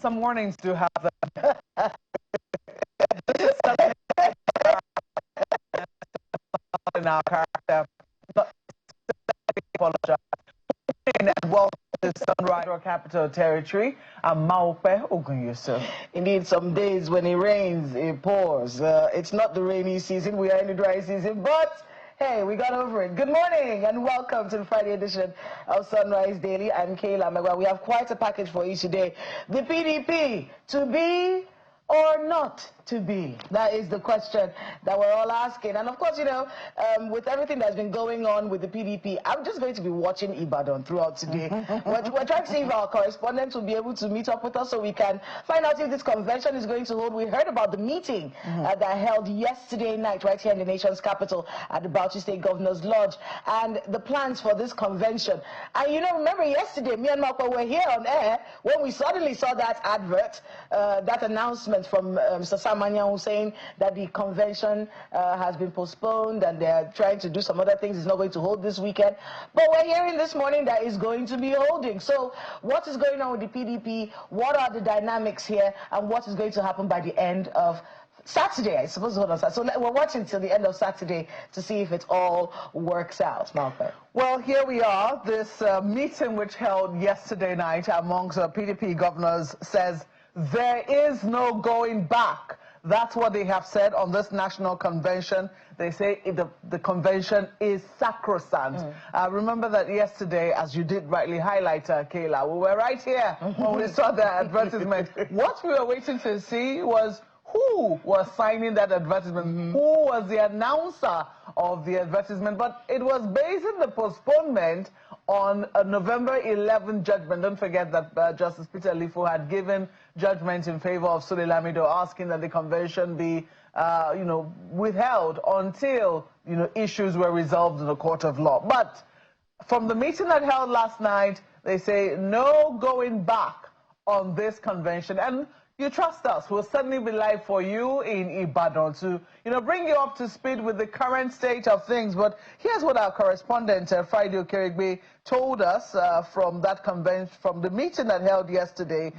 some warnings to have them. This is something in our character. Apologize. And welcome to Sunrise Capital Territory. I'm Maupe Ogunyuso. Indeed, some days when it rains, it pours. It's not the rainy season, we are in the dry season, but hey, we got over it. Good morning and welcome to the Friday edition of Sunrise Daily. I'm Kayla Megwa. We have quite a package for you today. The PDP, to be or not to be? That is the question that we're all asking. And of course, you know, with everything that's been going on with the PDP, I'm just going to be watching Ibadan throughout today. we're trying to see if our correspondents will be able to meet up with us so we can find out if this convention is going to hold. We heard about the meeting that held yesterday night right here in the nation's capital at the Bauchi State Governor's Lodge, and the plans for this convention. And you know, remember yesterday, me and Marco were here on air when we suddenly saw that advert, that announcement from Mr. Samanya saying that the convention has been postponed and they're trying to do some other things. It's not going to hold this weekend. But we're hearing this morning that it's going to be holding. So what is going on with the PDP? What are the dynamics here? And what is going to happen by the end of Saturday, I suppose. Hold on. So we're watching till the end of Saturday to see if it all works out. Malcolm. Well, here we are. This meeting which held yesterday night amongst PDP governors says there is no going back. That's what they have said on this national convention. They say the convention is sacrosanct. Remember that yesterday, as you did rightly highlight, Kayla, we were right here when we saw the advertisement. What we were waiting to see was who was signing that advertisement, who was the announcer of the advertisement. But it was basing the postponement on a November 11 judgment. Don't forget that Justice Peter Lifu had given judgment in favor of Sule Lamido, asking that the convention be withheld until issues were resolved in the court of law. But from the meeting that held last night, they say no going back on this convention. And you trust us, we'll certainly be live for you in Ibadan to, bring you up to speed with the current state of things. But here's what our correspondent, Friday Okerigbe, told us from that convention, from the meeting that held yesterday.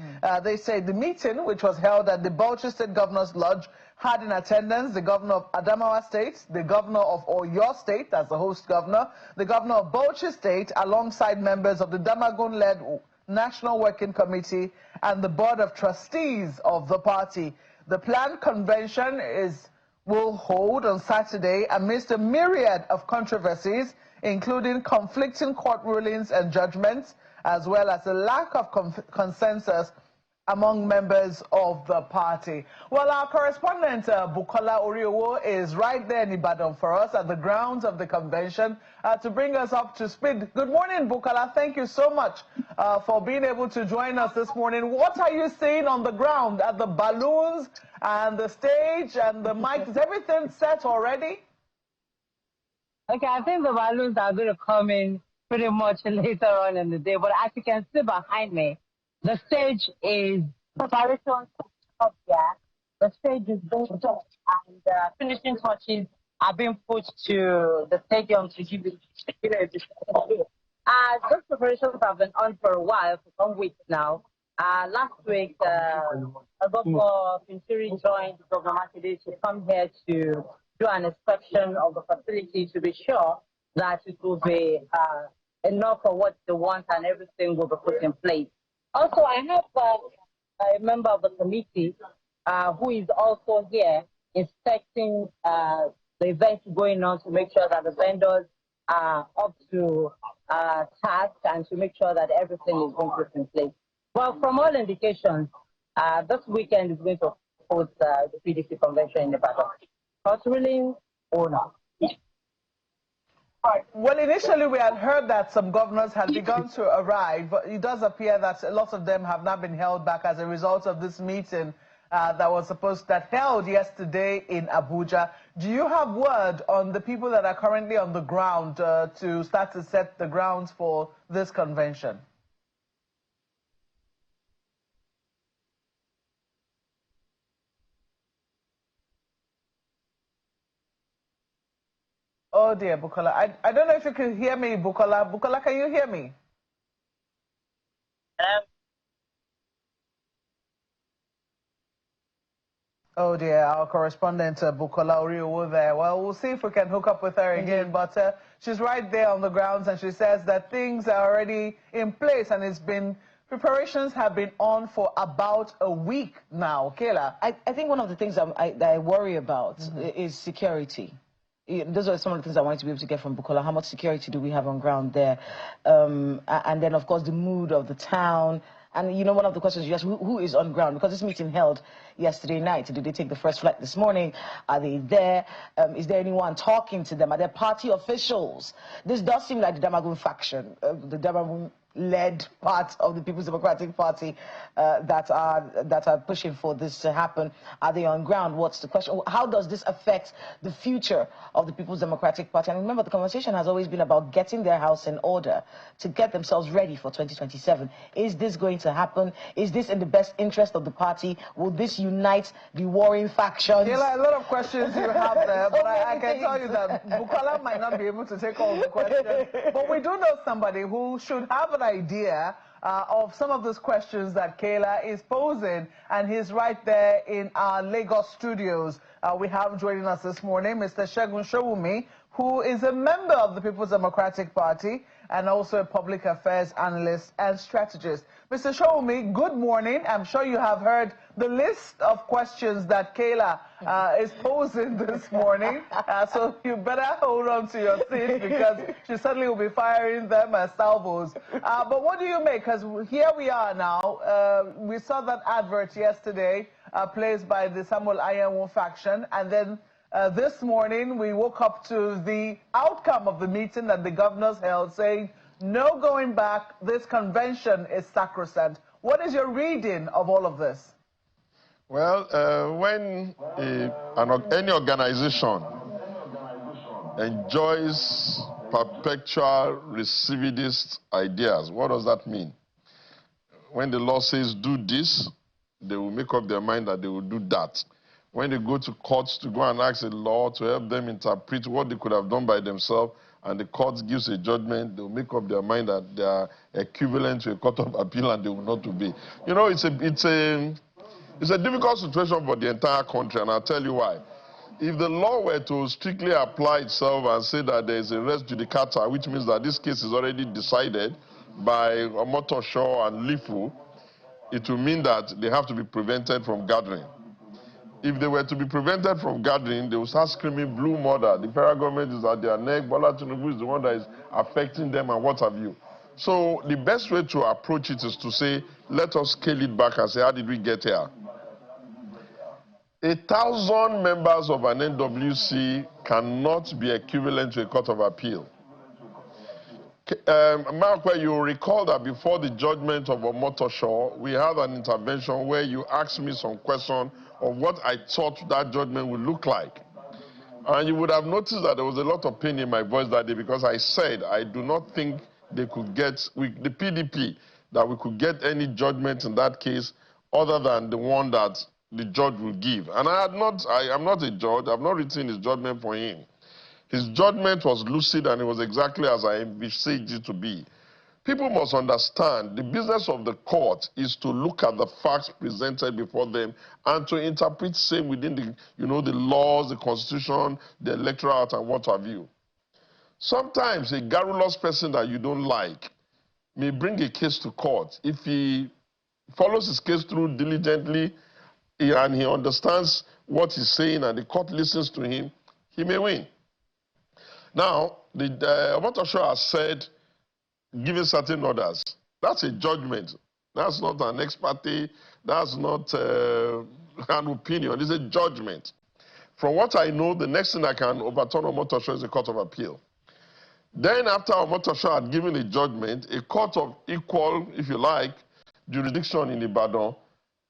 They say the meeting, which was held at the Bauchi State Governor's Lodge, had in attendance the governor of Adamawa State, the governor of Oyo State, as the host governor, the governor of Bauchi State, alongside members of the Damagun-led National Working Committee and the Board of Trustees of the party. The planned convention will hold on Saturday amidst a myriad of controversies, including conflicting court rulings and judgments, as well as a lack of consensus among members of the party. Well, our correspondent, Bukola Oriowo, is right there in Ibadan for us at the grounds of the convention to bring us up to speed. Good morning, Bukola. Thank you so much for being able to join us this morning. What are you seeing on the ground? At the balloons and the stage and the mic? Is everything set already? Okay, I think the balloons are going to come in pretty much later on in the day. But as you can see behind me, the stage is preparation up there. The stage is being built and finishing touches are being put to the stadium to give it those preparations have been on for a while, for some weeks now. Last week, Governor Pinturi joined Governor Makinde to come here to do an inspection of the facility to be sure that it will be enough for what they want and everything will be put in place. Also, I have a member of the committee who is also here inspecting the events going on to make sure that the vendors are up to task and to make sure that everything is being put in place. Well, from all indications, this weekend is going to host the PDP convention in Nevada. Not ruling or not. Well, initially we had heard that some governors had begun to arrive, but it does appear that a lot of them have not been held back as a result of this meeting that held yesterday in Abuja. Do you have word on the people that are currently on the ground to start to set the grounds for this convention? Oh dear, Bukola. I don't know if you can hear me, Bukola. Bukola, can you hear me? Oh dear, our correspondent Bukola Oriowo there. Well, we'll see if we can hook up with her again, but she's right there on the grounds and she says that things are already in place and preparations have been on for about a week now. Kayla? I think one of the things that I worry about is security. Those are some of the things I wanted to be able to get from Bukola. How much security do we have on ground there? And then, of course, the mood of the town. And, you know, one of the questions you asked, who is on ground? Because this meeting held yesterday night. Did they take the first flight this morning? Are they there? Is there anyone talking to them? Are there party officials? This does seem like the Damagun faction, the Damagun-led part of the People's Democratic Party that are pushing for this to happen. Are they on ground? What's the question? How does this affect the future of the People's Democratic Party? And remember, the conversation has always been about getting their house in order to get themselves ready for 2027. Is this going to happen? Is this in the best interest of the party? Will this unite the warring factions? Kayla, a lot of questions you have there, but I can tell you that Bukola might not be able to take all the questions. But we do know somebody who should have an idea of some of those questions that Kayla is posing, and he's right there in our Lagos studios. We have joining us this morning Mr. Segun Showumi, who is a member of the People's Democratic Party and also a public affairs analyst and strategist. Mr. Showumi, good morning. I'm sure you have heard the list of questions that Kayla is posing this morning. So you better hold on to your seat because she certainly will be firing them as salvos. But what do you make? Because here we are now. We saw that advert yesterday placed by the Samuel Ayenwo faction, and then this morning, we woke up to the outcome of the meeting that the governors held, saying, no going back, this convention is sacrosanct. What is your reading of all of this? Well, when any organization enjoys perpetual recidivist ideas, what does that mean? When the law says do this, they will make up their mind that they will do that. When they go to courts to go and ask the law to help them interpret what they could have done by themselves, and the court gives a judgment, they'll make up their mind that they are equivalent to a court of appeal and they will not obey. You know, it's a difficult situation for the entire country, and I'll tell you why. If the law were to strictly apply itself and say that there is a res judicata, which means that this case is already decided by Omotosho and Lifu, it will mean that they have to be prevented from gathering. If they were to be prevented from gathering, they would start screaming blue murder. The federal government is at their neck. Bola Tinubu is the one that is affecting them and what have you. So the best way to approach it is to say, let us scale it back and say, how did we get here? 1,000 members of an NWC cannot be equivalent to a court of appeal. Mark, where you recall that before the judgment of Omotosho, we had an intervention where you asked me some question of what I thought that judgment would look like. And you would have noticed that there was a lot of pain in my voice that day because I said I do not think they could get, the PDP, that we could get any judgment in that case other than the one that the judge will give. And I am not a judge. I've not written his judgment for him. His judgment was lucid and it was exactly as I envisaged it to be. People must understand the business of the court is to look at the facts presented before them and to interpret same within the, the laws, the constitution, the electoral act and what have you. Sometimes a garrulous person that you don't like may bring a case to court. If he follows his case through diligently and he understands what he's saying and the court listens to him, he may win. Now, the Omotosho has said, giving certain orders. That's a judgment. That's not an ex parte. That's not an opinion. It's a judgment. From what I know, the next thing that can overturn Omotosho is a court of appeal. Then after Omotosho had given a judgment, a court of equal, if you like, jurisdiction in Ibadan,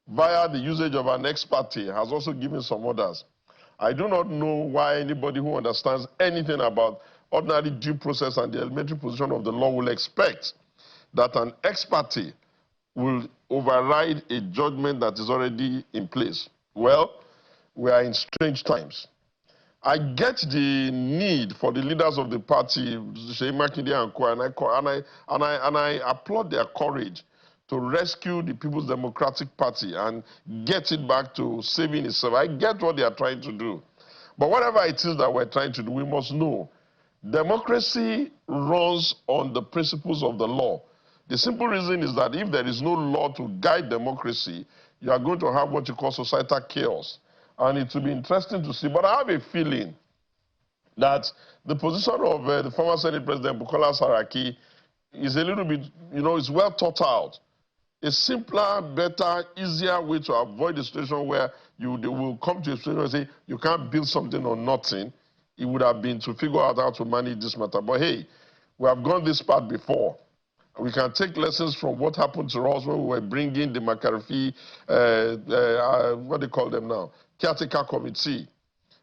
via the usage of an ex parte, has also given some orders. I do not know why anybody who understands anything about ordinary due process and the elementary position of the law will expect that an ex parte will override a judgment that is already in place. Well, we are in strange times. I get the need for the leaders of the party, Sheyi Makinde and Co, and I applaud their courage to rescue the People's Democratic Party and get it back to saving itself. I get what they are trying to do. But whatever it is that we're trying to do, we must know democracy runs on the principles of the law. The simple reason is that if there is no law to guide democracy, you are going to have what you call societal chaos. And it will be interesting to see. But I have a feeling that the position of the former Senate President Bukola Saraki is a little bit, it's well thought out. A simpler, better, easier way to avoid the situation where they will come to a situation and say, you can't build something on nothing. It would have been to figure out how to manage this matter. But hey, we have gone this part before. We can take lessons from what happened to us when we were bringing the McCarthy, what do they call them now, caretaker committee.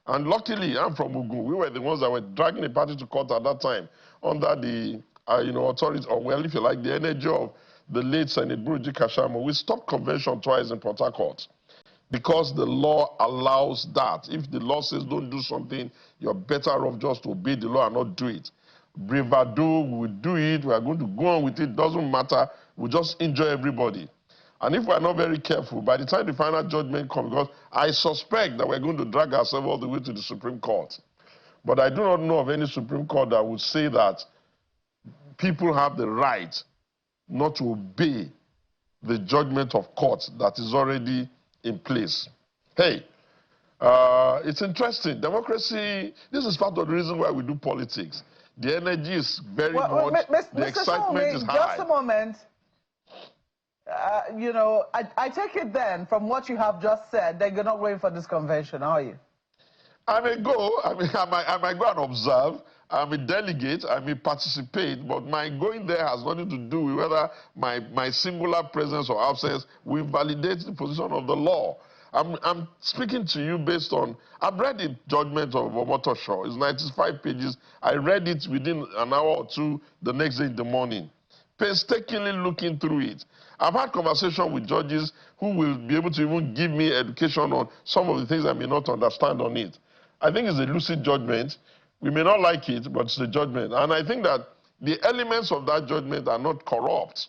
And luckily, I'm from Ugu. We were the ones that were dragging the party to court at that time under the, authority, or well, if you like, the energy of the late Senate Buruji Kashamo. We stopped convention twice in Port Harcourt because the law allows that. If the law says don't do something, you're better off just to obey the law and not do it. Bravado, we will do it. We are going to go on with it. Doesn't matter. We just enjoy everybody. And if we're not very careful, by the time the final judgment comes, because I suspect that we're going to drag ourselves all the way to the Supreme Court. But I do not know of any Supreme Court that would say that people have the right not to obey the judgment of court that is already in place. Hey, it's interesting. Democracy, this is part of the reason why we do politics. The energy is very much, the excitement is high. Just a moment. I take it then, from what you have just said, that you're not waiting for this convention, are you? I may go, I might go and observe. I may delegate, I may participate, but my going there has nothing to do with whether my singular presence or absence will validate the position of the law. I'm speaking to you based on, I've read the judgment of Omotosho. It's 95 pages. I read it within an hour or two the next day in the morning, painstakingly looking through it. I've had conversations with judges who will be able to even give me education on some of the things I may not understand on it. I think it's a lucid judgment. We may not like it, but it's a judgment. And I think that the elements of that judgment are not corrupt.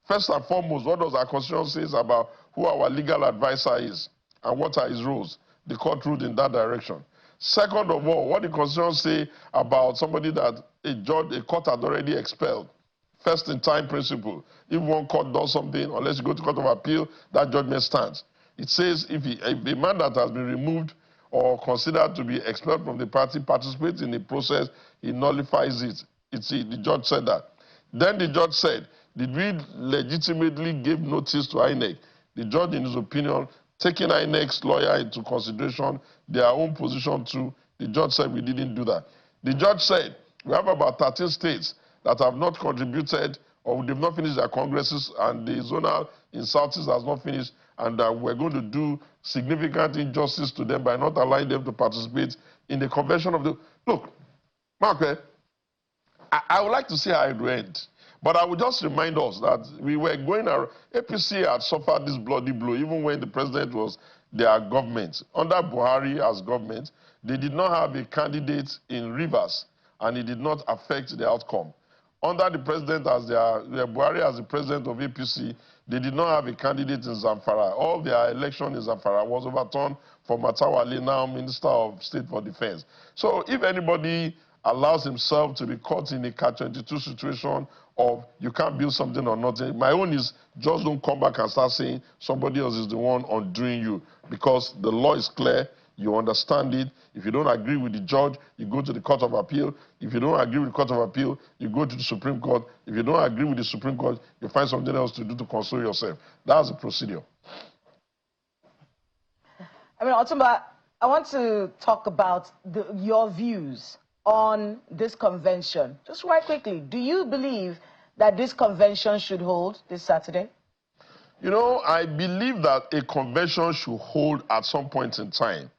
First and foremost, what does our constitution say about who our legal advisor is and what are his rules? The court ruled in that direction. Second of all, what the constitution say about somebody that a court had already expelled? First in time principle. If one court does something, unless you go to court of appeal, that judgment stands. It says if a man that has been removed or considered to be expelled from the party participates in the process, he nullifies it. The judge said that. Then the judge said, did we legitimately give notice to INEC? The judge, in his opinion, taking INEC's lawyer into consideration, their own position too, the judge said we didn't do that. The judge said, we have about 13 states that have not contributed or they've not finished their congresses, and the zonal in Southeast has not finished, and we're going to do significant injustice to them by not allowing them to participate in the convention of the... Look, Mark, I would like to see how it went, but I would just remind us that we were going around... APC had suffered this bloody blow even when the president was their government. Under Buhari as government, they did not have a candidate in Rivers, and it did not affect the outcome. Under the president as Buhari as the president of APC, they did not have a candidate in Zamfara. All their election in Zamfara was overturned for Matawale, now Minister of State for Defense. So if anybody allows himself to be caught in a catch-22 situation of you can't build something or nothing, my own is just don't come back and start saying somebody else is the one undoing you, because the law is clear. You understand it. If you don't agree with the judge, you go to the Court of Appeal. If you don't agree with the Court of Appeal, you go to the Supreme Court. If you don't agree with the Supreme Court, you find something else to do to console yourself. That's the procedure. Otumba, I want to talk about your views on this convention. Just right quickly, do you believe that this convention should hold this Saturday? I believe that a convention should hold at some point in time.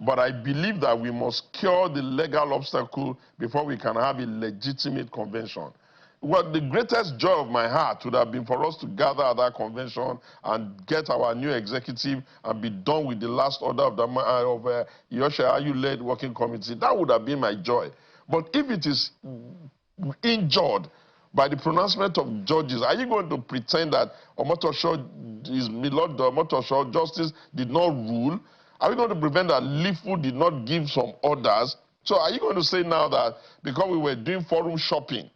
But I believe that we must cure the legal obstacle before we can have a legitimate convention. Well, the greatest joy of my heart would have been for us to gather at that convention and get our new executive and be done with the last order of Yosha Ayu-led working committee. That would have been my joy. But if it is injured by the pronouncement of judges. Are you going to pretend that Omotosho is Milord Omotosho justice did not rule? Are we going to prevent that Lifu did not give some orders? So are you going to say now that because we were doing forum shopping,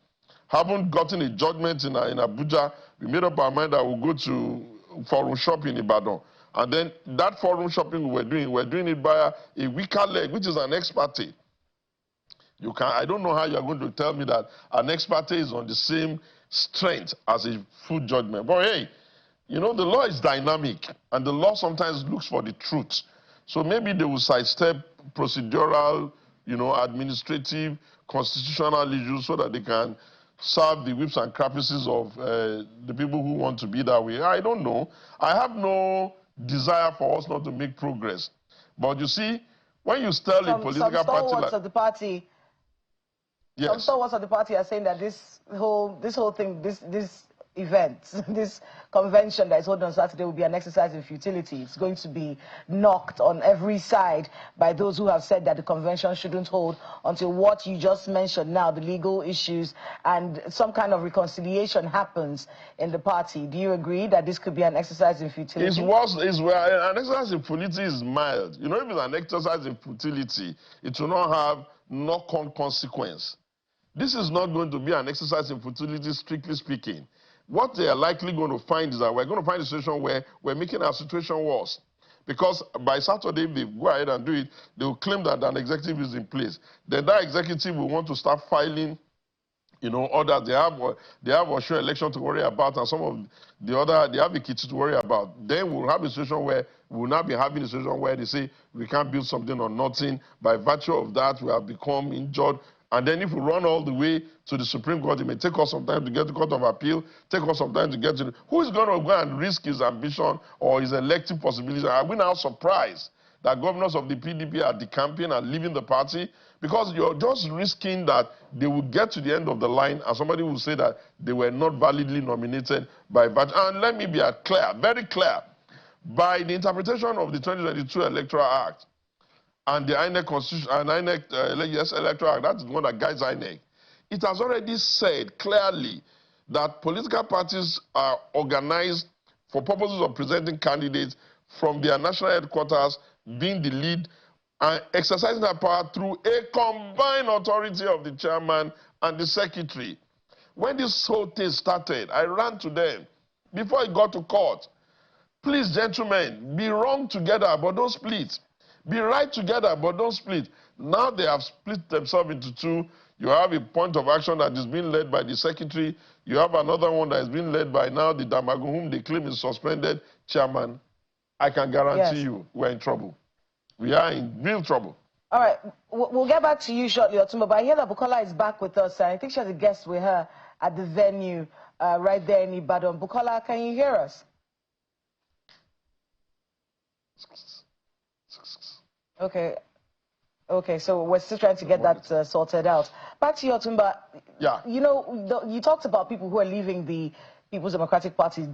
haven't gotten a judgment in Abuja, we made up our mind that we'll go to forum shopping in Ibadan? And then that forum shopping we're doing it by a weaker leg, which is an ex parte. You can, I don't know how you're going to tell me that an ex parte is on the same strength as a full judgment. But hey, you know, the law is dynamic, and the law sometimes looks for the truth. So maybe they will sidestep procedural, you know, administrative, constitutional issues so that they can serve the whips and caprices of the people who want to be that way. I don't know. I have no desire for us not to make progress. But you see, when you tell a political party like... of the party... Yes. Some stalwarts of the party are saying that this whole thing, this event, this convention that is holding on Saturday will be an exercise in futility. It's going to be knocked on every side by those who have said that the convention shouldn't hold until what you just mentioned now, the legal issues and some kind of reconciliation happens in the party. Do you agree that this could be an exercise in futility? It's worse. An exercise in futility is mild. You know, if it's an exercise in futility, it will not have knock-on consequence. This is not going to be an exercise in futility, strictly speaking. What they are likely going to find is that we're going to find a situation where we're making our situation worse. Because by Saturday, if they go ahead and do it, they will claim that an executive is in place. Then that executive will want to start filing, you know, orders. They have Osho election to worry about, and some of the other, they have Ekiti to worry about. Then we'll have a situation where we'll not be having a situation where they say we can't build something on nothing. By virtue of that, we have become injured. And then if we run all the way to the Supreme Court, it may take us some time to get to the Court of Appeal, take us some time to get to who is going to go and risk his ambition or his elective possibilities? Are we now surprised that governors of the PDP are decamping and leaving the party? Because you're just risking that they will get to the end of the line and somebody will say that they were not validly nominated by virtue. And let me be clear, very clear, by the interpretation of the 2022 Electoral Act, and the INEC Constitution and INEC Electoral Act, that is the one that guides INEC. It has already said clearly that political parties are organized for purposes of presenting candidates from their national headquarters, being the lead, and exercising their power through a combined authority of the chairman and the secretary. When this whole thing started, I ran to them before it got to court. Please, gentlemen, be wrong together, but don't split. Be right together, but don't split. Now they have split themselves into two. You have a point of action that is being led by the secretary. You have another one that is being led by now the Damago, whom they claim is suspended chairman. I can guarantee you we're in trouble. We are in real trouble. All right. We'll get back to you shortly, Otumba, but I hear that Bukola is back with us. I think she has a guest with her at the venue right there in Ibadan. Bukola, can you hear us? Okay, so we're still trying to get that sorted out. Back to you, Otumba. Yeah. You know, you talked about people who are leaving the People's Democratic Party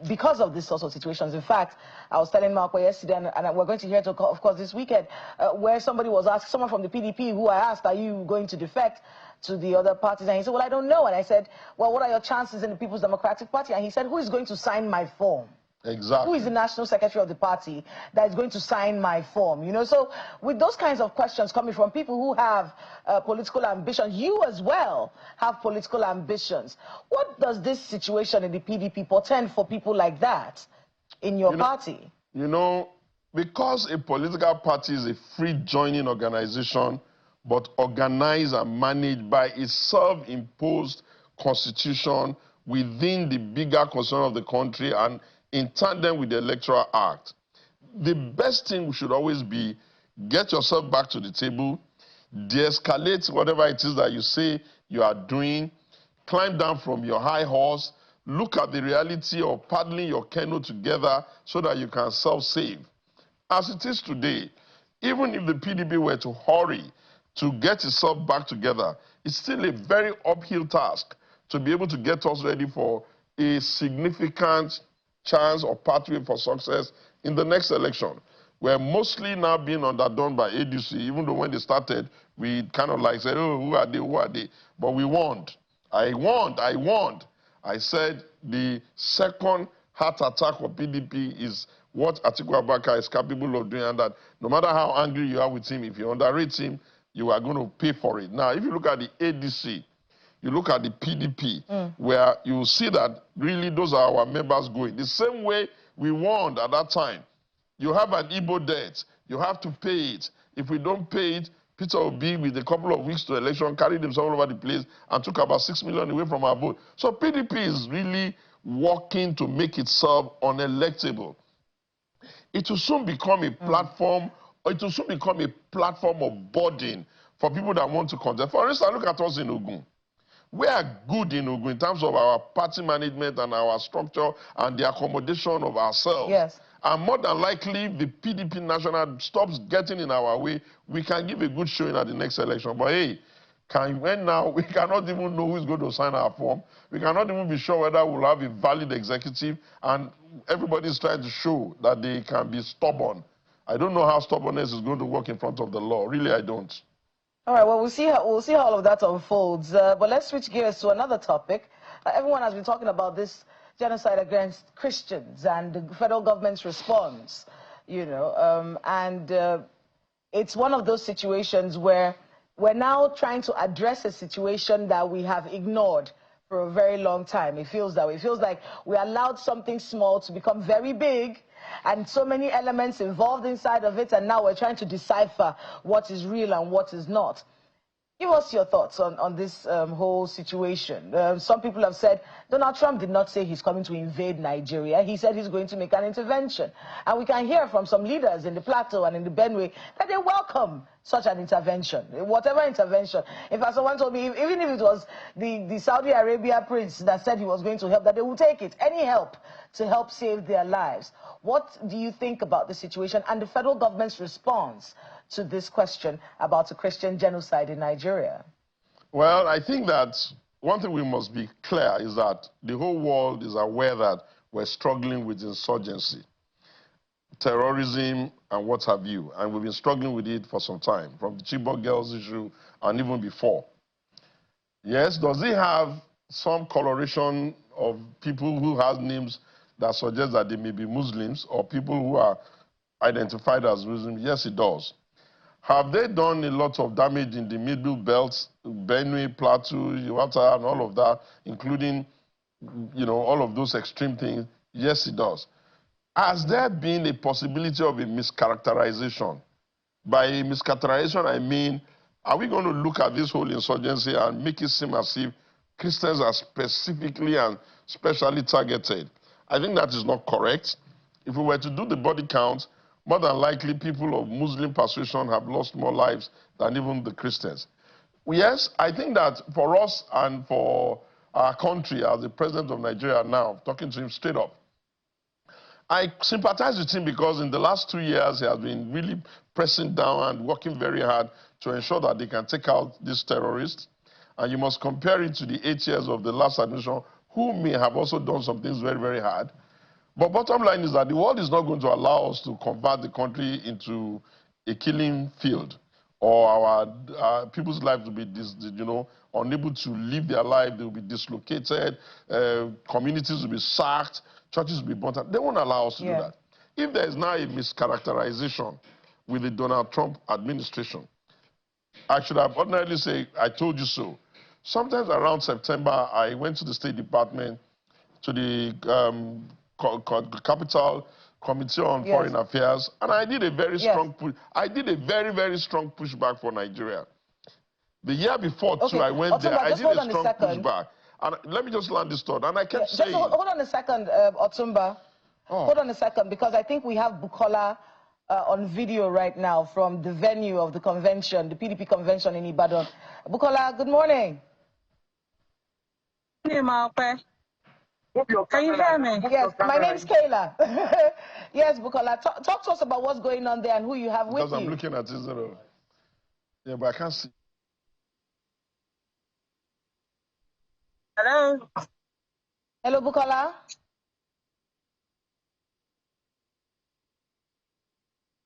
because of these sorts of situations. In fact, I was telling Marco yesterday, and we're going to hear it, of course, this weekend, where somebody was asked, someone from the PDP, who I asked, are you going to defect to the other parties? And he said, well, I don't know. And I said, well, what are your chances in the People's Democratic Party? And he said, who is going to sign my form? Exactly. Who is the national secretary of the party that is going to sign my form? You know, so with those kinds of questions coming from people who have political ambitions, you as well have political ambitions. What does this situation in the PDP portend for people like that in your party? You know, because a political party is a free joining organization, but organized and managed by a self-imposed constitution within the bigger concern of the country and in tandem with the Electoral Act, the best thing should always be get yourself back to the table, de-escalate whatever it is that you say you are doing, climb down from your high horse, look at the reality of paddling your canoe together so that you can self-save. As it is today, even if the PDP were to hurry to get itself back together, it's still a very uphill task to be able to get us ready for a significant chance or pathway for success in the next election. We're mostly now being underdone by ADC, even though when they started, we kind of like said, oh, who are they? But we won. I warned. I said the second heart attack of PDP is what Atiku Abubakar is capable of doing, and that no matter how angry you are with him, if you underrate him, you are going to pay for it. Now, if you look at the ADC, you look at the PDP, where you see that really those are our members going. The same way we warned at that time. You have an Igbo debt. You have to pay it. If we don't pay it, Peter Obi, with a couple of weeks to election, carried himself all over the place and took about 6 million away from our vote. So PDP is really working to make itself unelectable. It will soon become a platform, or it will soon become a platform of burden for people that want to contest. For instance, look at us in Ogun. We are good in Ogun in terms of our party management and our structure and the accommodation of ourselves. Yes. And more than likely, if the PDP national stops getting in our way, we can give a good showing at the next election. But hey, when now we cannot even know who's going to sign our form. We cannot even be sure whether we'll have a valid executive, and everybody's trying to show that they can be stubborn. I don't know how stubbornness is going to work in front of the law. Really, I don't. All right, well, we'll see how all of that unfolds. But let's switch gears to another topic. Everyone has been talking about this genocide against Christians and the federal government's response, you know, it's one of those situations where we're now trying to address a situation that we have ignored for a very long time. It feels that way. It feels like we allowed something small to become very big, and so many elements involved inside of it, and now we're trying to decipher what is real and what is not. Give us your thoughts on this whole situation. Some people have said Donald Trump did not say he's coming to invade Nigeria. He said he's going to make an intervention. And we can hear from some leaders in the Plateau and in the Benue that they welcome such an intervention, whatever intervention. In fact, someone told me, even if it was the Saudi Arabia prince that said he was going to help, that they will take it, any help to help save their lives. What do you think about the situation and the federal government's response to this question about a Christian genocide in Nigeria? Well, I think that one thing we must be clear is that the whole world is aware that we're struggling with insurgency, terrorism, and what have you. And we've been struggling with it for some time, from the Chibok girls issue and even before. Yes, does it have some coloration of people who have names that suggest that they may be Muslims or people who are identified as Muslims? Yes, it does. Have they done a lot of damage in the Middle Belt, Benue, Plateau, Yawata, and all of that, including, you know, all of those extreme things? Yes, it does. Has there been a possibility of a mischaracterization? By mischaracterization, I mean, are we going to look at this whole insurgency and make it seem as if Christians are specifically and specially targeted? I think that is not correct. If we were to do the body count, more than likely people of Muslim persuasion have lost more lives than even the Christians. Yes, I think that for us and for our country, as the president of Nigeria now, talking to him straight up, I sympathize with him because in the last 2 years, he has been really pressing down and working very hard to ensure that they can take out these terrorists. And you must compare it to the 8 years of the last administration, who may have also done some things very, very hard. But bottom line is that the world is not going to allow us to convert the country into a killing field, or our people's lives will be, unable to live their life. They will be dislocated. Communities will be sacked. Churches will be burnt out. They won't allow us to do that. If there is now a mischaracterization with the Donald Trump administration, I should have ordinarily said, I told you so. Sometimes around September, I went to the State Department, to the Capital Committee on Foreign Affairs, and I did a very strong push. I did a very, very strong pushback for Nigeria. The year before, too, I went there. I did a strong pushback. And let me just land this thought. And I kept saying... Just hold on a second, Otumba. Hold on a second, because I think we have Bukola on video right now from the venue of the convention, the PDP convention in Ibadan. Bukola, good morning. Good morning, can you hear me? Yes, my name's Kayla. Yes, Bukola, talk to us about what's going on there and who you have with you. Because I'm looking at it. Yeah, but I can't see. Hello? Hello, Bukola?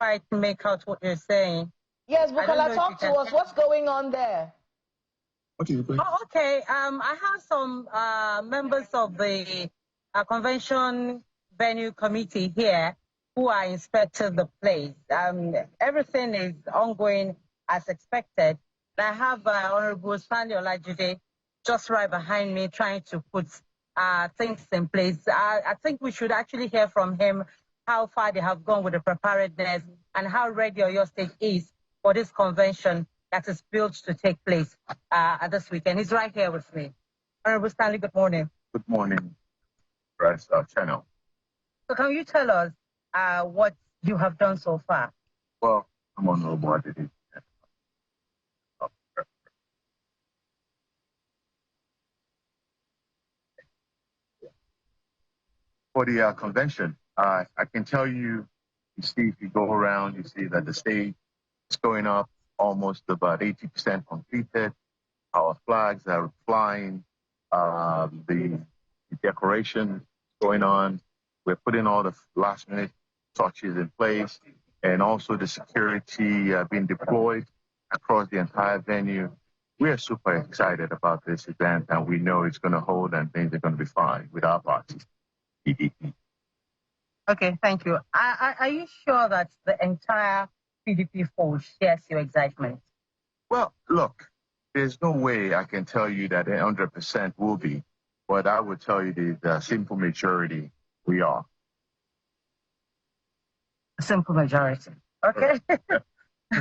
Try to make out what you're saying. Yes, Bukola, talk to us. What's going on there? Oh, okay. I have some members of the convention venue committee here who are inspecting the place. Everything is ongoing as expected. I have Honorable Stanley Olajide just right behind me trying to put things in place. I think we should actually hear from him how far they have gone with the preparedness and how ready your state is for this convention that is built to take place this weekend. He's right here with me. Honorable Stanley, good morning. Good morning, press channel. So can you tell us what you have done so far? Well, I'm Honorable Aditi. For the convention, I can tell you, if you go around, you see that the stage is going up almost about 80% completed. Our flags are flying. The decoration going on. We're putting all the last minute touches in place, and also the security being deployed across the entire venue. We are super excited about this event, and we know it's going to hold and things are going to be fine with our party, PDP. Okay, thank you. Are you sure that the entire PDP force shares your excitement? Well, look, there's no way I can tell you that 100% will be, but I would tell you the simple majority we are. Simple majority. Okay.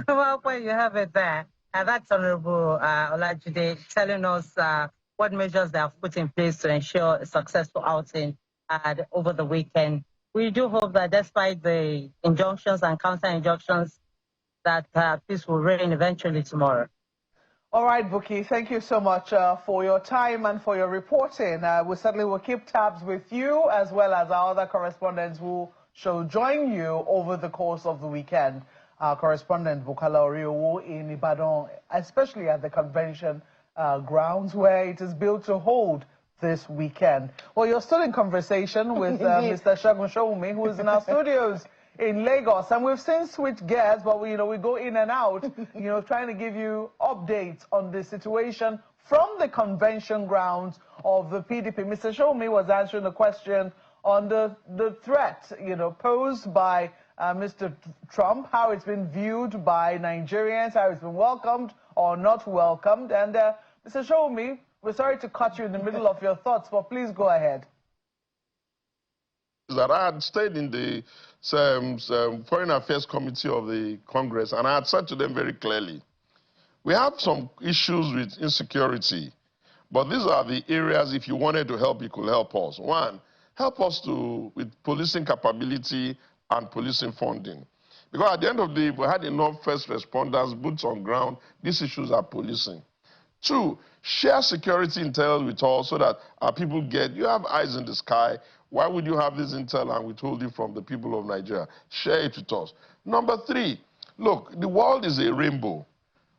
Well, when you have it there, and that's Honorable Olajide telling us what measures they have put in place to ensure a successful outing over the weekend. We do hope that despite the injunctions and counter-injunctions, that peace will reign eventually tomorrow. All right, Buki, thank you so much for your time and for your reporting. We certainly will keep tabs with you as well as our other correspondents who shall join you over the course of the weekend. Our correspondent, Bukola Oriowo in Ibadan, especially at the convention grounds where it is built to hold this weekend. Well, you're still in conversation with Mr. Segun Showunmi, who is in our studios in Lagos, and we've seen switch gears, but we go in and out, trying to give you updates on the situation from the convention grounds of the PDP. Mr. Showunmi was answering the question on the threat, posed by Mr. Trump, how it's been viewed by Nigerians, how it's been welcomed or not welcomed. And Mr. Showunmi, we're sorry to cut you in the middle of your thoughts, but please go ahead. That I had stayed in the Foreign Affairs Committee of the Congress, and I had said to them very clearly, we have some issues with insecurity, but these are the areas, if you wanted to help, you could help us. One, help us with policing capability and policing funding. Because at the end of the day, we had enough first responders, boots on ground, these issues are policing. Two, share security intel with us so that our people you have eyes in the sky. Why would you have this intel and withhold it from the people of Nigeria? Share it with us. Number three, look, the world is a rainbow.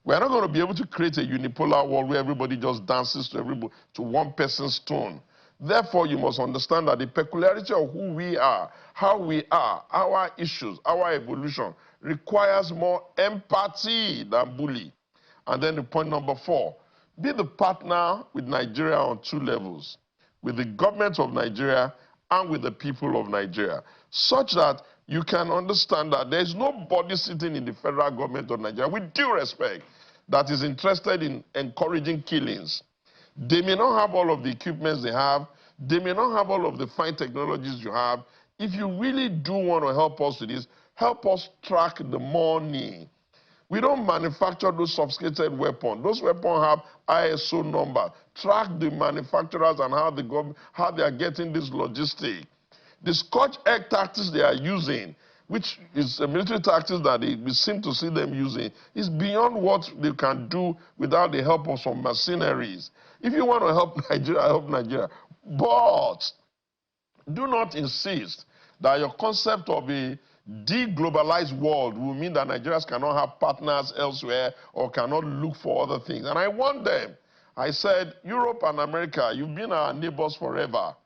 We're not going to be able to create a unipolar world where everybody just dances to one person's tune. Therefore, you must understand that the peculiarity of who we are, how we are, our issues, our evolution requires more empathy than bully. And then the point number four, be the partner with Nigeria on two levels, with the government of Nigeria and with the people of Nigeria, such that you can understand that there is nobody sitting in the federal government of Nigeria, with due respect, that is interested in encouraging killings. They may not have all of the equipments they have. They may not have all of the fine technologies you have. If you really do want to help us with this, help us track the money. We don't manufacture those sophisticated weapons. Those weapons have ISO numbers. Track the manufacturers and how they are getting this logistic. The Scotch egg tactics they are using, which is a military tactics that we seem to see them using, is beyond what they can do without the help of some mercenaries. If you want to help Nigeria, help Nigeria. But do not insist that your concept of a deglobalized world will mean that Nigerians cannot have partners elsewhere or cannot look for other things. And I want them. I said, Europe and America, you've been our neighbors forever.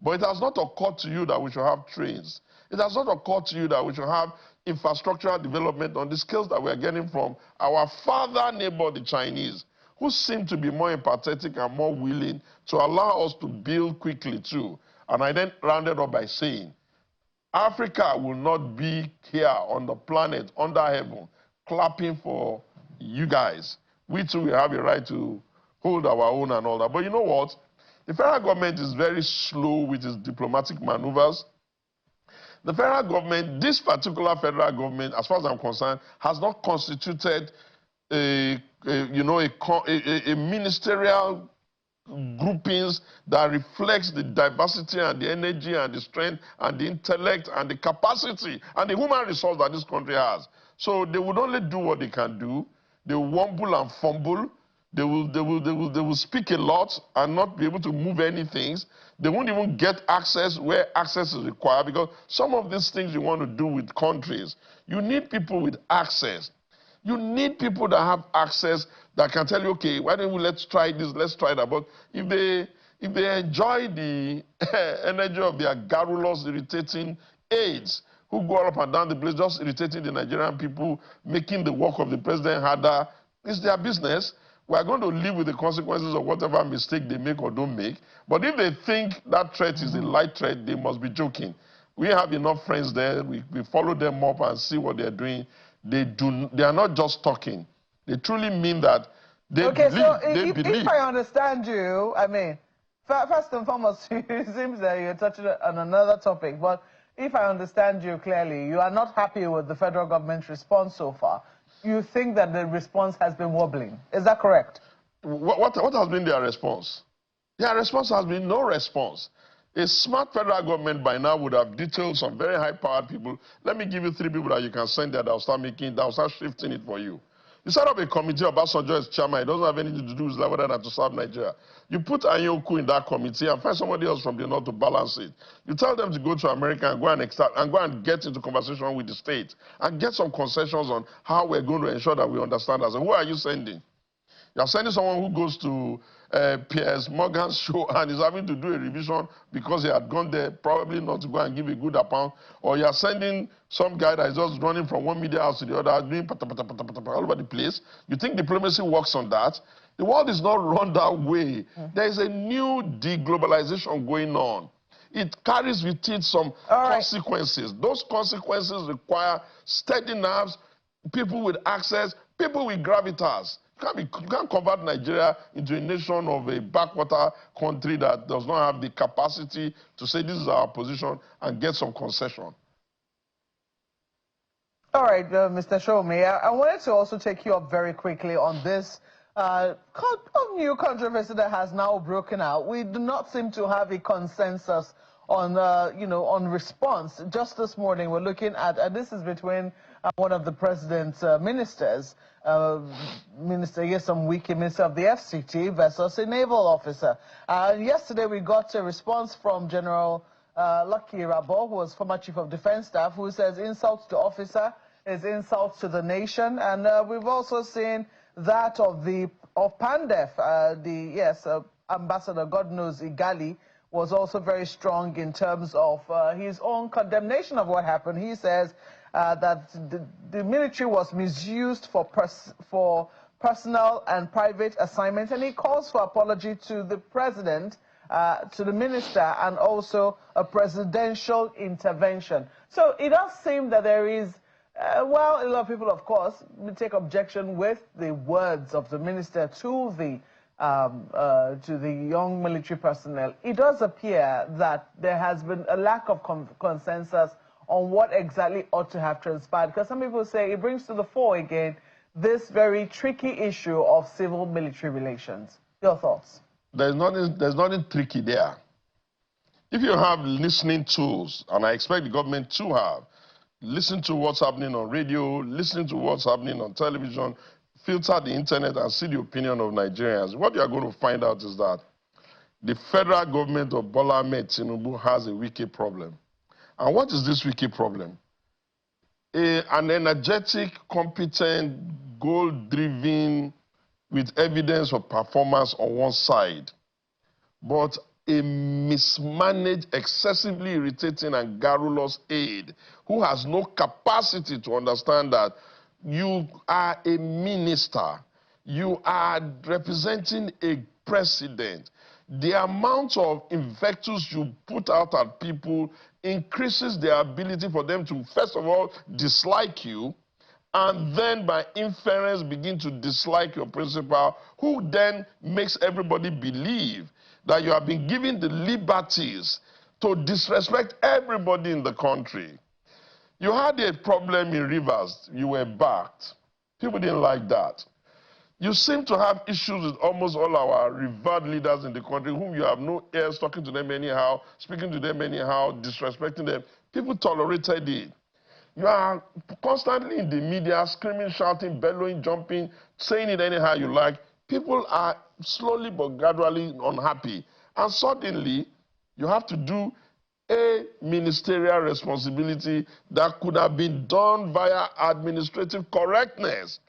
But it has not occurred to you that we should have trains. It has not occurred to you that we should have infrastructural development on the scales that we are getting from our father neighbor, the Chinese. who seemed to be more empathetic and more willing to allow us to build quickly too. And I then rounded up by saying, Africa will not be here on the planet, under heaven, clapping for you guys. We too will have a right to hold our own and all that. But you know what? The federal government is very slow with its diplomatic maneuvers. The federal government, this particular federal government, as far as I'm concerned, has not constituted a ministerial groupings that reflects the diversity and the energy and the strength and the intellect and the capacity and the human resource that this country has. So they would only do what they can do. They will wumble and fumble. They will speak a lot and not be able to move anything. They won't even get access where access is required, because some of these things you want to do with countries, you need people with access. You need people that have access that can tell you, okay, why don't we let's try this, let's try that. But if they enjoy the energy of their garrulous, irritating aides who go up and down the place just irritating the Nigerian people, making the work of the president harder, it's their business. We are going to live with the consequences of whatever mistake they make or don't make. But if they think that threat is a light threat, they must be joking. We have enough friends there. We follow them up and see what they're doing. They are not just talking. They truly mean that they okay, believe. So believe. If I understand you, I mean, first and foremost, it seems that you're touching on another topic. But if I understand you clearly, you are not happy with the federal government's response so far. You think that the response has been wobbling. Is that correct? What has been their response? Their response has been no response. A smart federal government by now would have detailed some very high-powered people. Let me give you 3 people that you can send there that will start shifting it for you. You set up a committee, Obasanjo is chairman. It doesn't have anything to do with whether than to serve Nigeria. You put Anyoku in that committee and find somebody else from the north to balance it. You tell them to go to America and go and get into conversation with the state and get some concessions on how we're going to ensure that we understand us. And who are you sending? You're sending someone who goes to Piers Morgan's show and is having to do a revision because he had gone there, probably not to go and give a good account. Or you're sending some guy that is just running from one media house to the other, doing all over the place. You think diplomacy works on that? The world is not run that way. There is a new deglobalization going on. It carries with it some consequences. Those consequences require steady nerves, people with access, people with gravitas. You can't convert Nigeria into a nation of a backwater country that does not have the capacity to say this is our position and get some concession. All right, Mr. Showme, I wanted to also take you up very quickly on this new controversy that has now broken out. We do not seem to have a consensus on, on response. Just this morning, we're looking at, and this is between one of the president's ministers, Minister Yesom Wike, Minister of the FCT, versus a naval officer. Yesterday, we got a response from General Lucky Rabo, who was former Chief of Defense Staff, who says insults to officer is insults to the nation. And we've also seen that of PANDEF, Ambassador God knows Igali, was also very strong in terms of his own condemnation of what happened. He says that the military was misused for personal and private assignments, and he calls for apology to the president, to the minister, and also a presidential intervention. So it does seem that there is, a lot of people, of course, take objection with the words of the minister to the young military personnel. It does appear that there has been a lack of consensus on what exactly ought to have transpired, because some people say it brings to the fore again this very tricky issue of civil-military relations. Your thoughts? There's nothing tricky there. If you have listening tools, and I expect the government to have, listen to what's happening on radio, listen to what's happening on television, filter the internet and see the opinion of Nigerians, what you are going to find out is that the federal government of Bola Ahmed Tinubu has a wicked problem. And what is this wicked problem? An energetic, competent, goal-driven, with evidence of performance on one side, but a mismanaged, excessively irritating and garrulous aide who has no capacity to understand that you are a minister. you are representing a president. The amount of invectives you put out at people increases their ability for them to, first of all, dislike you, and then by inference begin to dislike your principal, who then makes everybody believe that you have been given the liberties to disrespect everybody in the country. You had a problem in Rivers, you were backed. People didn't like that. You seem to have issues with almost all our revered leaders in the country, whom you have no ears talking to them anyhow, speaking to them anyhow, disrespecting them. People tolerated it. You are constantly in the media, screaming, shouting, bellowing, jumping, saying it anyhow you like. People are slowly but gradually unhappy. And suddenly, you have to do a ministerial responsibility that could have been done via administrative correctness.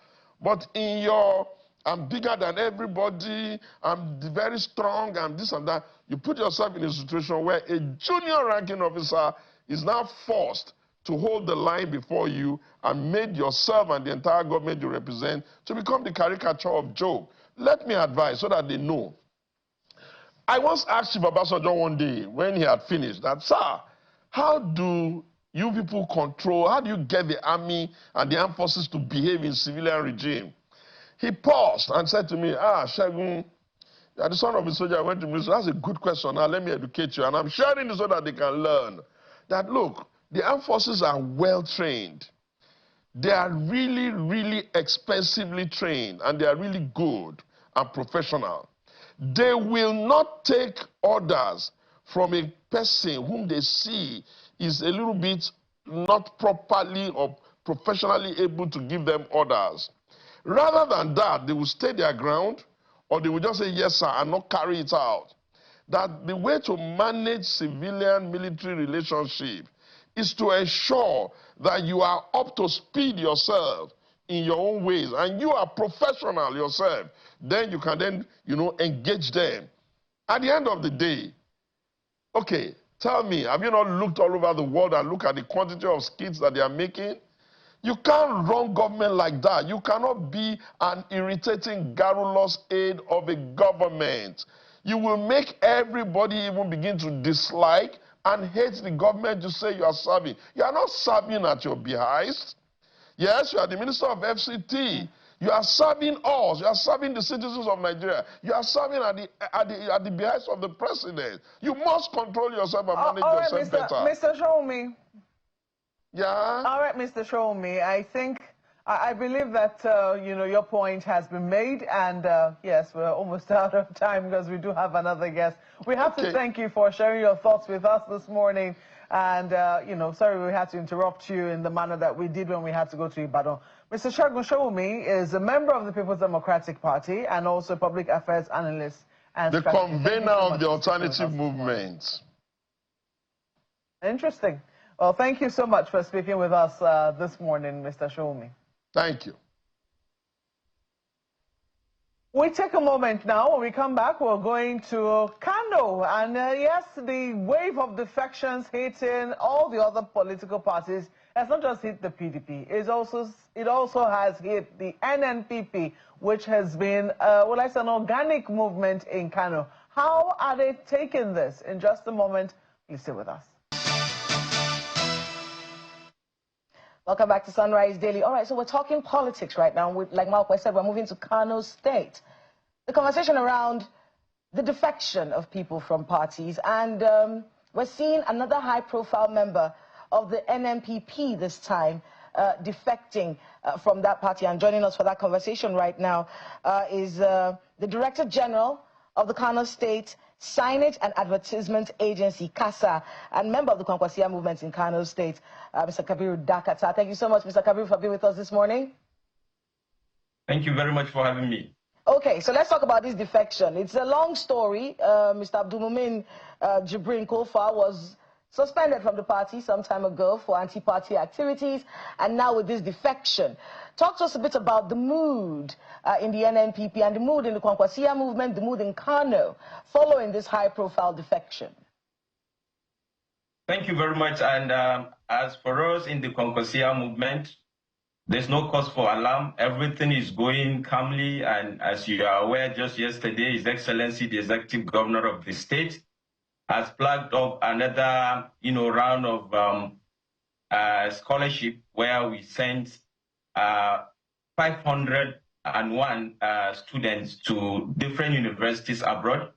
But in your I'm bigger than everybody, I'm very strong, and this and that, you put yourself in a situation where a junior ranking officer is now forced to hold the line before you and made yourself and the entire government you represent to become the caricature of Job. Let me advise so that they know. I once asked Chief Obasanjo one day when he had finished that, sir, how do you people control, how do you get the army and the armed forces to behave in civilian regime? He paused and said to me, Segun, you are the son of a soldier. I went to ministry. That's a good question. Now let me educate you. And I'm sharing this so that they can learn that, look, the armed forces are well trained. They are really, really expensively trained, and they are really good and professional. They will not take orders from a person whom they see is a little bit not properly or professionally able to give them orders. Rather than that, they will stay their ground, or they will just say, yes, sir, and not carry it out. That the way to manage civilian-military relationship is to ensure that you are up to speed yourself in your own ways, and you are professional yourself. Then you can then, engage them. At the end of the day, okay, tell me, have you not looked all over the world and look at the quantity of skits that they are making? You can't run government like that. You cannot be an irritating, garrulous aide of a government. You will make everybody even begin to dislike and hate the government you say you are serving. You are not serving at your behest. Yes, you are the minister of FCT. You are serving us. You are serving the citizens of Nigeria. You are serving at the behest of the president. You must control yourself and manage yourself better. Mr. Shomi. Yeah? All right, Mr. Shomi, I believe that, your point has been made, and yes, we're almost out of time because we do have another guest. We have to thank you for sharing your thoughts with us this morning, and, sorry we had to interrupt you in the manner that we did when we had to go to Ibadan. Mr. Segun Shomi is a member of the People's Democratic Party and also public affairs analyst. And the convener of the alternative movement. Interesting. Well, thank you so much for speaking with us this morning, Mr. Shomi. Thank you. We take a moment now. When we come back, we're going to Kano. And yes, the wave of defections hitting all the other political parties has not just hit the PDP. It also has hit the NNPP, which has been, an organic movement in Kano. How are they taking this? In just a moment, please stay with us. Welcome back to Sunrise Daily. All right, so we're talking politics right now. Like Malcolm said, we're moving to Kano State. The conversation around the defection of people from parties. And we're seeing another high-profile member of the NNPP this time defecting from that party. And joining us for that conversation right now is the Director General of the Kano State Signage and Advertisement Agency, CASA, and member of the Kwankwasiyya movement in Kano State, Mr. Kabiru Dakata. Thank you so much, Mr. Kabiru, for being with us this morning. Thank you very much for having me. Okay, so let's talk about this defection. It's a long story. Mr. Abdulmumin Jibrin Kofa was suspended from the party some time ago for anti-party activities, and now with this defection. Talk to us a bit about the mood in the NNPP and the mood in the Kwankwasiyya movement, the mood in Kano, following this high-profile defection. Thank you very much. And as for us in the Kwankwasiyya movement, There's no cause for alarm. Everything is going calmly. And as you are aware, just yesterday, His Excellency, the Executive Governor of the state, has flagged up another, round of scholarship where we sent 501 students to different universities abroad.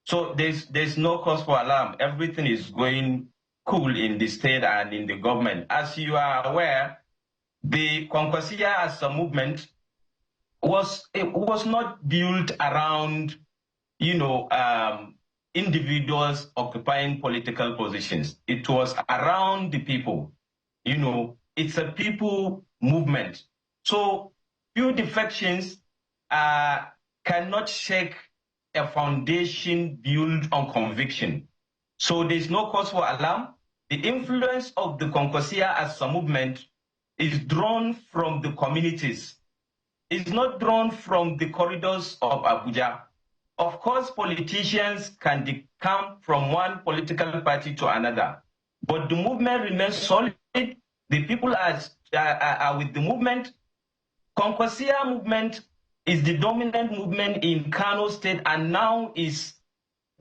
So there's no cause for alarm. Everything is going cool in the state and in the government. As you are aware, the Kwankwasiyya as a movement was not built around, individuals occupying political positions. It was around the people. It's a people movement. So few defections cannot shake a foundation built on conviction. So there's no cause for alarm. The influence of the Kwankwasiyya as a movement is drawn from the communities. It's not drawn from the corridors of Abuja. Of course, politicians can come from one political party to another, but the movement remains solid. The people are with the movement. Kwankwasiyya movement is the dominant movement in Kano State and now is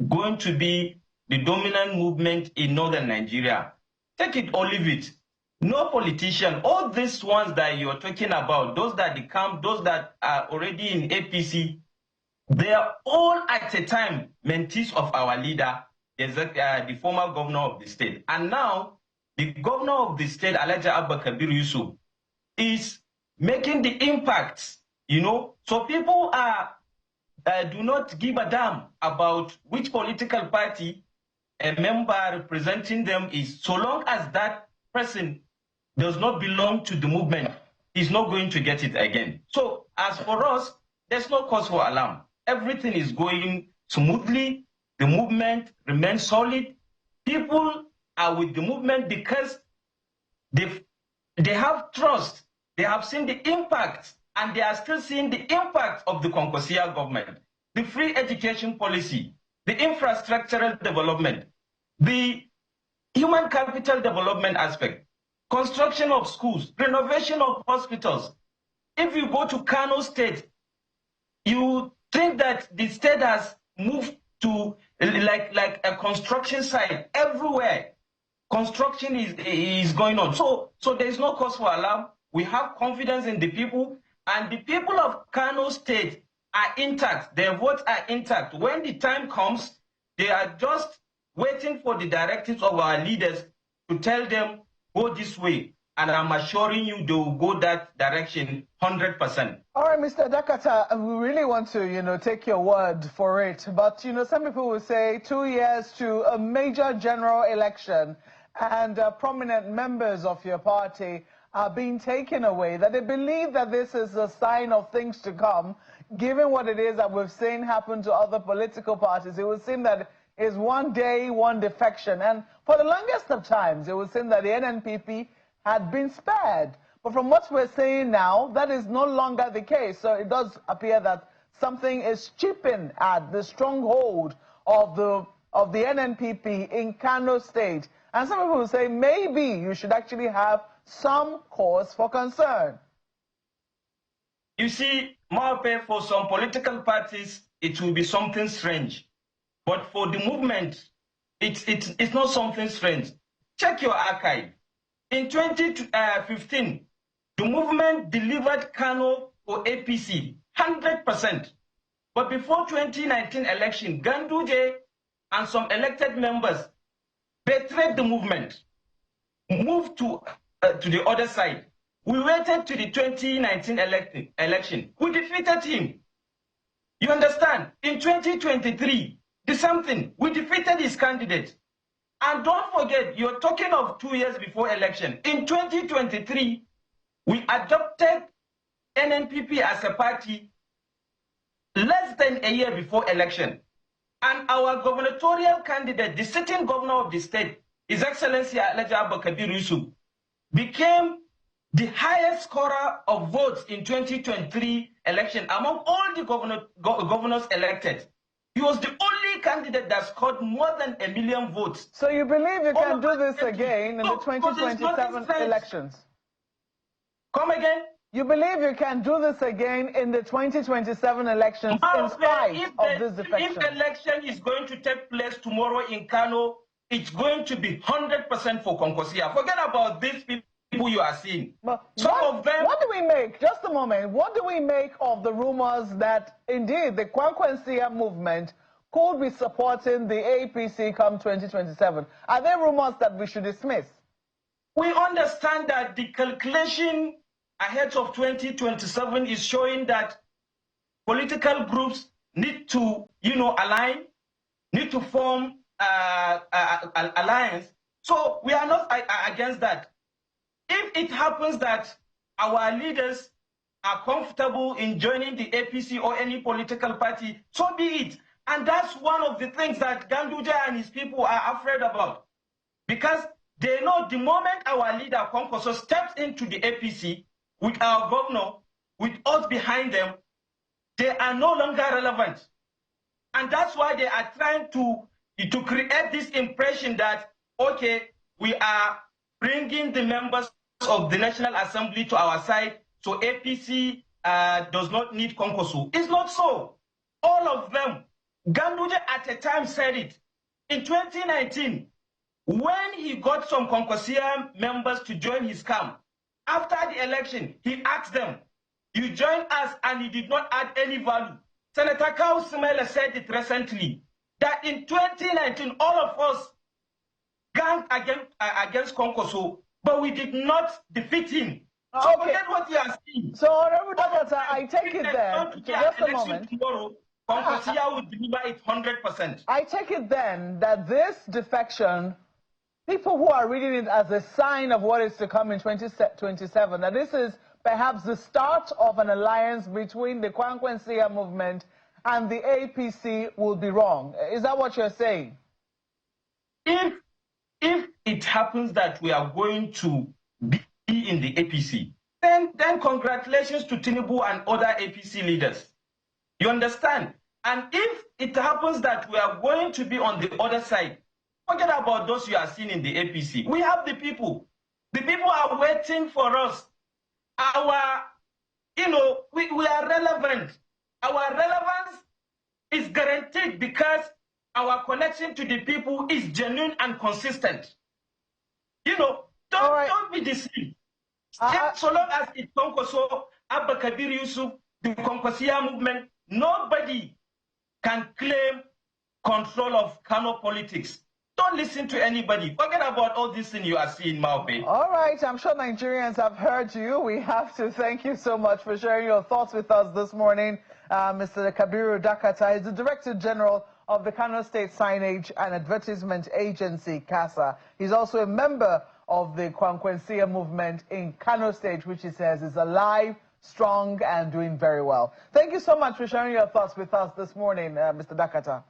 going to be the dominant movement in northern Nigeria. Take it or leave it. No politician, all these ones that you're talking about, those that become, those that are already in APC, they are all at a time mentees of our leader, the former governor of the state. And now, the governor of the state, Alhaji Abba Kabir Yusuf, is making the impact, So people do not give a damn about which political party a member representing them is, so long as that person does not belong to the movement, he's not going to get it again. So as for us, there's no cause for alarm. Everything is going smoothly. The movement remains solid. People are with the movement because they have trust. They have seen the impact, and they are still seeing the impact of the Kwankwasiyya government. The free education policy, the infrastructural development, the human capital development aspect, construction of schools, renovation of hospitals. If you go to Kano State, you think that the state has moved to like a construction site everywhere. Construction is going on. So there's no cause for alarm. We have confidence in the people, and the people of Kano State are intact. Their votes are intact. When the time comes, they are just waiting for the directives of our leaders to tell them, go this way. And I'm assuring you they will go that direction 100%. All right, Mr. Dakata, we really want to, take your word for it. But, some people will say 2 years to a major general election and prominent members of your party are being taken away, that they believe that this is a sign of things to come, given what it is that we've seen happen to other political parties. It would seem that it's one day, one defection. And for the longest of times, it would seem that the NNPP had been spared. But from what we're seeing now, that is no longer the case. So it does appear that something is chipping at the stronghold of the NNPP in Kano State. And some people will say maybe you should actually have some cause for concern. You see, Mahape, for some political parties, it will be something strange. But for the movement, it's not something strange. Check your archive. In 2015, the movement delivered Kano for APC, 100%. But before 2019 election, Ganduje and some elected members betrayed the movement, moved to the other side. We waited to the 2019 election. We defeated him. You understand? In 2023, the same thing. We defeated his candidate. And don't forget, you're talking of 2 years before election. In 2023, we adopted NNPP as a party less than a year before election. And our gubernatorial candidate, the sitting governor of the state, His Excellency Alhaji Abba Kabir Yusuf, became the highest scorer of votes in 2023 election among all the governors elected. He was the only candidate that scored more than 1 million votes. So you believe you can do this again in the 2027 elections? Come again? You believe you can do this again in the 2027 elections in spite of this defection? If election is going to take place tomorrow in Kano, it's going to be 100% for Kwankwasiyya. Forget about these people you are seeing. But Some of them... What do we make, just a moment, what do we make of the rumors that indeed the Kwankwasiyya movement could be supporting the APC come 2027? Are there rumors that we should dismiss? We understand that the calculation ahead of 2027 is showing that political groups need to, align, need to form alliance. So we are not against that. If it happens that our leaders are comfortable in joining the APC or any political party, so be it. And that's one of the things that Ganduje and his people are afraid about. Because they know the moment our leader, Kwankwaso, steps into the APC with our governor, with us behind them, they are no longer relevant. And that's why they are trying to create this impression that, okay, we are bringing the members of the National Assembly to our side, so APC does not need Kwankwaso. It's not so. All of them. Ganduje at a time said it. In 2019, when he got some Kwankwasiyya members to join his camp, after the election, he asked them, you joined us and you did not add any value. Senator Kao Simela said it recently, that in 2019, all of us ganged against Kwankwaso, but we did not defeat him. So forget what you are saying. So, I take it then, just a moment. Tomorrow, Kwankwasiyya will deliver it 100%. I take it then that this defection, people who are reading it as a sign of what is to come in 2027, that this is perhaps the start of an alliance between the Kwankwasiyya movement and the APC, will be wrong. Is that what you're saying? If it happens that we are going to be in the APC, then congratulations to Tinubu and other APC leaders. You understand? And if it happens that we are going to be on the other side, forget about those you are seeing in the APC. We have the people. The people are waiting for us. We are relevant. Our relevance is guaranteed because our connection to the people is genuine and consistent. Don't be deceived. So long as it's Kwankwaso, Abba Kabir Yusuf, the Kwankwasiyya movement, nobody can claim control of Kano politics. Don't listen to anybody. Forget about all this thing you are seeing, Maupe. All right, I'm sure Nigerians have heard you. We have to thank you so much for sharing your thoughts with us this morning. Mr. Kabiru Dakata is the Director General of the Kano State Signage and Advertisement Agency, CASA. He's also a member of the Kwankwasiyya movement in Kano State, which he says is alive, strong, and doing very well. Thank you so much for sharing your thoughts with us this morning, Mr. Dakata.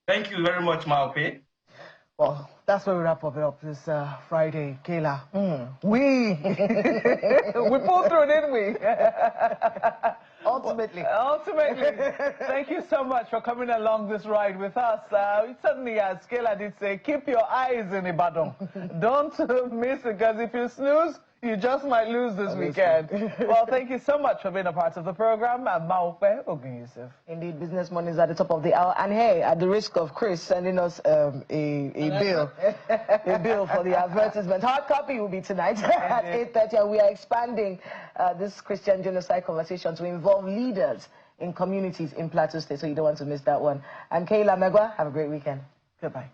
Thank you very much, Maupe. Well, that's where we wrap up this Friday, Kayla. We pulled through, didn't we? Ultimately. Thank you so much for coming along this ride with us. Certainly, as Kayla did say, keep your eyes in Ibadan. Don't miss it, because if you snooze, you just might lose this weekend. Well, thank you so much for being a part of the program. I'm Maupe Ogun-Yusuf. Indeed, Business Morning is at the top of the hour. And hey, at the risk of Chris sending us a bill for the advertisement, hard copy will be tonight at 8:30. And we are expanding this Christian genocide conversation to involve leaders in communities in Plateau State. So you don't want to miss that one. And Kayla Megwa, have a great weekend. Goodbye.